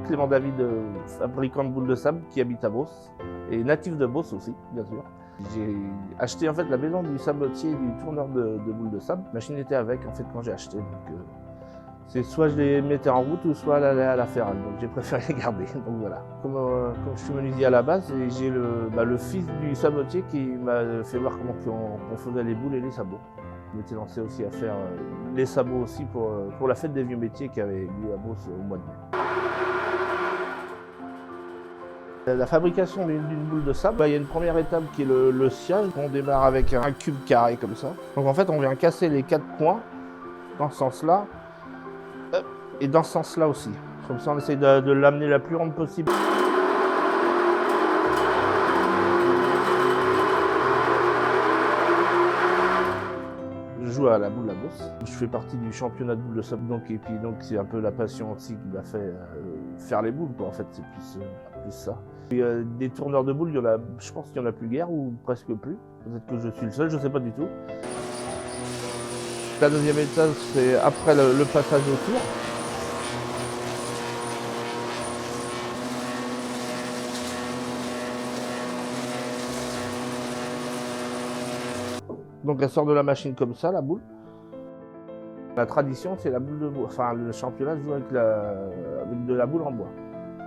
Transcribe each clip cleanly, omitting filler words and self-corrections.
Clément David, fabricant de boules de sable, qui habite à Beauce, et natif de Beauce aussi, bien sûr. J'ai acheté en fait la maison du sabotier et du tourneur de boules de sable. La machine était avec en fait quand j'ai acheté. Donc, c'est soit je les mettais en route ou soit elle allait à la ferraille. Donc j'ai préféré les garder. Donc voilà. Comme je suis menuisier à la base, j'ai le fils du sabotier qui m'a fait voir comment on faisait les boules et les sabots. Je m'étais lancé aussi à faire les sabots aussi pour la fête des vieux métiers qui avait lieu à Beauce au mois de mai. La fabrication d'une boule de sable, il y a une première étape qui est le sciage. On démarre avec un cube carré comme ça. Donc en fait, on vient casser les 4 coins dans ce sens-là et dans ce sens-là aussi. Comme ça, on essaye de l'amener la plus ronde possible. Je joue à la boule à Beauce. Je fais partie du championnat de boule de sable, et puis c'est un peu la passion aussi qui m'a fait faire les boules, quoi. En fait, c'est plus ça. Et, des tourneurs de boules, je pense qu'il n'y en a plus guère ou presque plus. Peut-être que je suis le seul, je ne sais pas du tout. La deuxième étape, c'est après le passage au tour. Donc elle sort de la machine comme ça, la boule. La tradition, c'est la boule de bois. Enfin, le championnat joue avec de la boule en bois.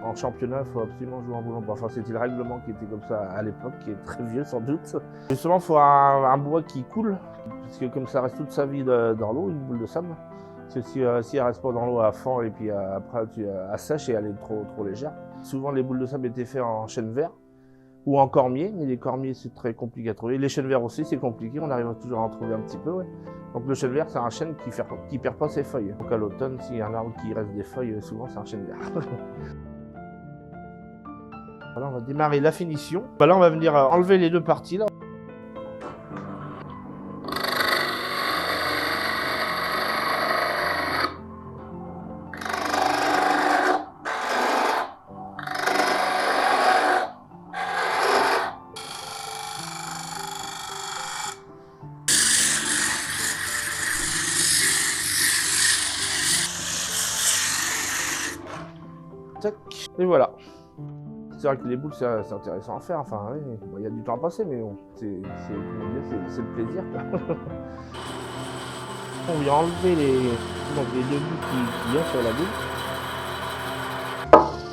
En championnat, il faut absolument jouer en boule en bois. Enfin, c'était le règlement qui était comme ça à l'époque, qui est très vieux sans doute. Justement, il faut un bois qui coule, puisque comme ça reste toute sa vie dans l'eau, une boule de sable. Parce que si elle reste pas dans l'eau à fond et puis après à sèche et elle est trop légère. Souvent, les boules de sable étaient faites en chêne vert ou en cormier, mais les cormiers c'est très compliqué à trouver. Les chênes verts aussi c'est compliqué, on arrive toujours à en trouver un petit peu. Ouais. Donc le chêne vert c'est un chêne qui perd pas ses feuilles. Donc à l'automne, s'il y a un arbre qui reste des feuilles, souvent c'est un chêne vert. Voilà, on va démarrer la finition. Là on va venir enlever les deux parties là. Et voilà. C'est vrai que les boules, c'est intéressant à faire. Enfin, oui, bon, y a du temps à passer, mais bon, c'est le plaisir. On vient enlever les deux bouts qui viennent sur la boule.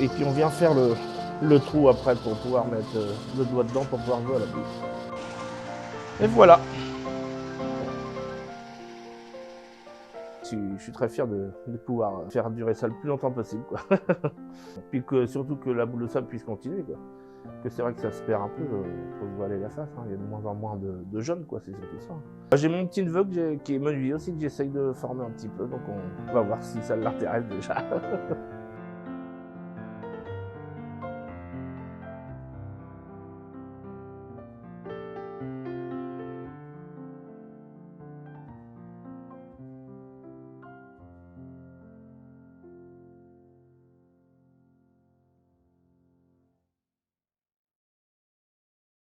Et puis on vient faire le trou après pour pouvoir mettre le doigt dedans pour pouvoir jouer à la boule. Et voilà. Je suis très fier de pouvoir faire durer ça le plus longtemps possible, quoi. Puis surtout que la boule de sable puisse continuer, quoi. Que c'est vrai que ça se perd un peu, faut se voiler la face, hein. Il y a de moins en moins de jeunes, quoi, c'est surtout ça. J'ai mon petit neveu qui est menuisier aussi, que j'essaye de former un petit peu, donc on va voir si ça l'intéresse déjà.